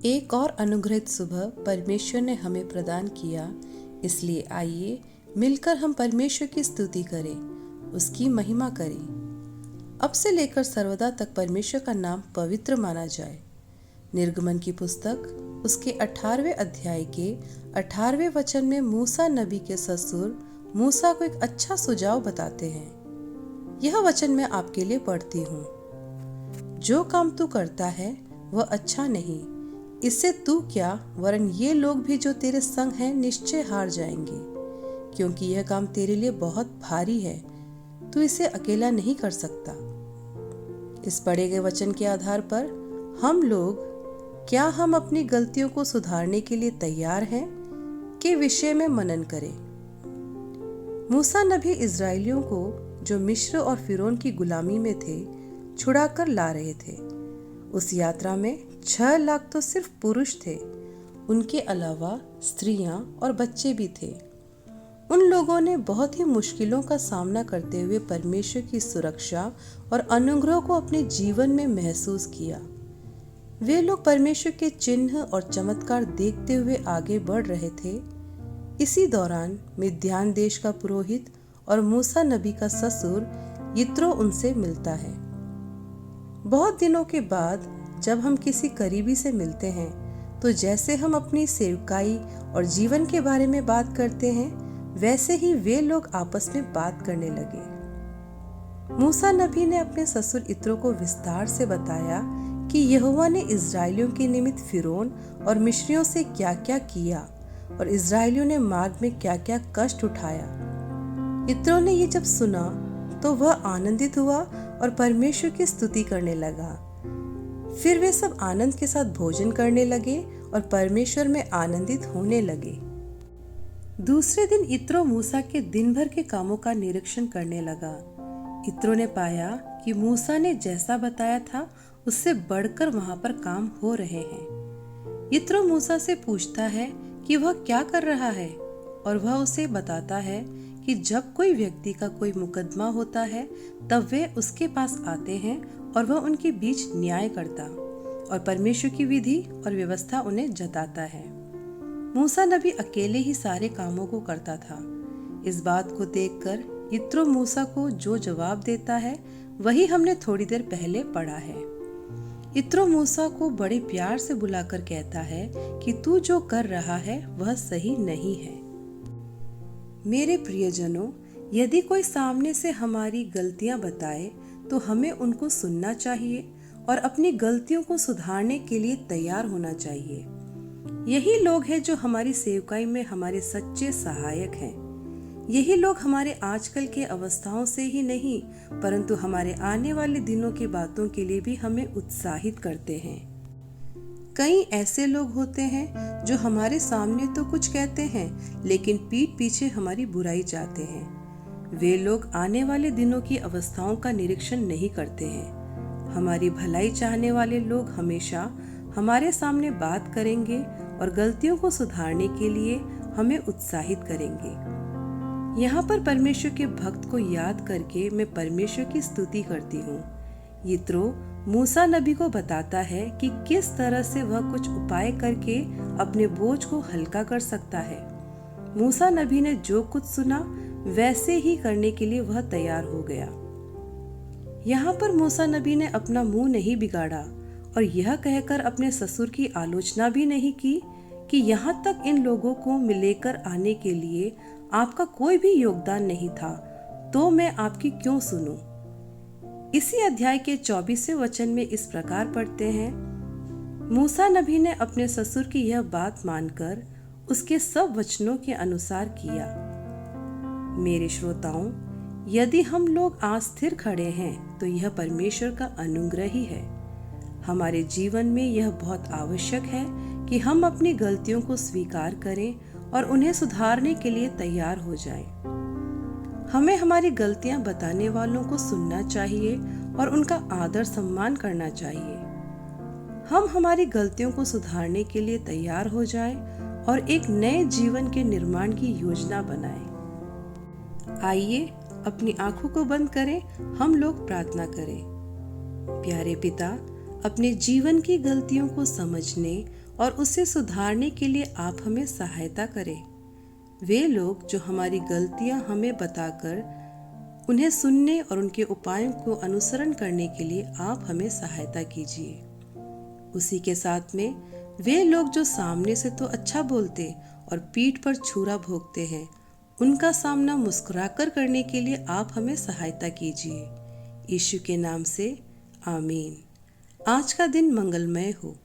एक और अनुग्रहित सुबह परमेश्वर ने हमें प्रदान किया, इसलिए आइए मिलकर हम परमेश्वर की स्तुति करें, उसकी महिमा करें। अब से लेकर सर्वदा तक परमेश्वर का नाम पवित्र माना जाए। निर्गमन की पुस्तक उसके 18वें अध्याय के 18वें वचन में मूसा नबी के ससुर मूसा को एक अच्छा सुझाव बताते हैं। यह वचन मैं आपके लिए पढ़ती हूँ। जो काम तू करता है वह अच्छा नहीं, इससे तू क्या वरन ये लोग भी जो तेरे संग हैं निश्चय हार जाएंगे, क्योंकि यह काम तेरे लिए बहुत भारी है, तू इसे अकेला नहीं कर सकता। इस पढ़े गए वचन के आधार पर हम अपनी गलतियों को सुधारने के लिए तैयार हैं के विषय में मनन करें। मूसा नबी इज़राइलियों को जो मिस्र और फिरौन की गुलामी में थे छुड़ाकर ला रहे थे। उस यात्रा में 6 लाख तो सिर्फ पुरुष थे, उनके अलावा स्त्रियां और बच्चे भी थे। उन लोगों ने बहुत ही मुश्किलों का सामना करते हुए परमेश्वर की सुरक्षा और अनुग्रह को अपने जीवन में महसूस किया। वे लोग परमेश्वर के चिन्ह और चमत्कार देखते हुए आगे बढ़ रहे थे। इसी दौरान मिद्यान देश का पुरोहित और मूसा नबी का ससुर यित्रो उनसे मिलता है। बहुत दिनों के बाद जब हम किसी करीबी से मिलते हैं तो जैसे हम अपनी सेवकाई और जीवन के बारे में बात करते हैं, वैसे ही वे लोग आपस में बात करने लगे। मूसा नबी ने अपने ससुर यित्रो को विस्तार से बताया कि यहोवा ने इज़राइलियों के निमित्त फिरौन और मिस्रियों से क्या-क्या किया और इज़राइलियों ने मार्ग में क्या-क्या कष्ट उठाया। यित्रो ने ये जब सुना तो वह आनंदित हुआ और परमेश्वर की स्तुति करने लगा। फिर वे सब आनंद के साथ भोजन करने लगे और परमेश्वर में आनंदित होने लगे। दूसरे दिन यित्रो मूसा के दिन भर के कामों का निरीक्षण करने लगा। यित्रो ने पाया कि मूसा ने जैसा बताया था उससे बढ़कर वहां पर काम हो रहे हैं। यित्रो मूसा से पूछता है कि वह क्या कर रहा है और वह उसे बताता है कि जब कोई व्यक्ति का कोई मुकदमा होता है तब वे उसके पास आते हैं और वह उनके बीच न्याय करता और परमेश्वर की विधि और व्यवस्था उन्हें जताता है। मूसा नबी अकेले ही सारे कामों को करता था। इस बात को देखकर यित्रो मूसा को जो जवाब देता है वही हमने थोड़ी देर पहले पढ़ा है। यित्रो मूसा को बड़े प्यार से बुलाकर कहता है कि तू जो कर रहा है वह सही नहीं है। मेरे प्रियजनों, यदि कोई सामने से हमारी गलतियां बताए तो हमें उनको सुनना चाहिए और अपनी गलतियों को सुधारने के लिए तैयार होना चाहिए। यही लोग हैं जो हमारी सेवकाई में हमारे सच्चे सहायक हैं। यही लोग हमारे आजकल के अवस्थाओं से ही नहीं परंतु हमारे आने वाले दिनों की बातों के लिए भी हमें उत्साहित करते हैं। कई ऐसे लोग होते हैं जो हमारे सामने तो कुछ कहते हैं लेकिन पीठ पीछे हमारी बुराई चाहते हैं। वे लोग आने वाले दिनों की अवस्थाओं का निरीक्षण नहीं करते हैं। हमारी भलाई चाहने वाले लोग हमेशा हमारे सामने बात करेंगे और गलतियों को सुधारने के लिए हमें उत्साहित करेंगे। यहाँ पर परमेश्वर के भक्त को याद करके मैं परमेश्वर की स्तुति करती हूँ। यित्रो मूसा नबी को बताता है कि किस तरह से वह कुछ उपाय करके अपने बोझ को हल्का कर सकता है। मूसा नबी ने जो कुछ सुना वैसे ही करने के लिए वह तैयार हो गया। यहाँ पर मूसा नबी ने अपना मुंह नहीं बिगाड़ा और यह कहकर अपने ससुर की आलोचना भी नहीं की कि यहाँ तक इन लोगों को लेकर आने के लिए आपका कोई भी योगदान नहीं था, तो मैं आपकी क्यों सुनूं? इसी अध्याय के 24वें वचन में इस प्रकार पढ़ते हैं, मूसा नबी ने अपने ससुर की यह बात मानकर उसके सब वचनों के अनुसार किया। मेरे श्रोताओं, यदि हम लोग आज स्थिर खड़े हैं तो यह परमेश्वर का अनुग्रह ही है। हमारे जीवन में यह बहुत आवश्यक है कि हम अपनी गलतियों को स्वीकार करें और उन्हें सुधारने के लिए तैयार हो जाएं। हमें हमारी गलतियां बताने वालों को सुनना चाहिए और उनका आदर सम्मान करना चाहिए। हम हमारी गलतियों को सुधारने के लिए तैयार हो जाएं और एक नए जीवन के निर्माण की योजना बनाएं। आइए अपनी आंखों को बंद करें, हम लोग प्रार्थना करें। प्यारे पिता, अपने जीवन की गलतियों को समझने और उसे सुधारने के लिए आप हमें सहायता करें। वे लोग जो हमारी गलतियां हमें बताकर उन्हें सुनने और उनके उपायों को अनुसरण करने के लिए आप हमें सहायता कीजिए। उसी के साथ में वे लोग जो सामने से तो अच्छा बोलते और पीठ पर छुरा भोंकते हैं, उनका सामना मुस्कुराकर करने के लिए आप हमें सहायता कीजिए। यीशु के नाम से आमीन। आज का दिन मंगलमय हो।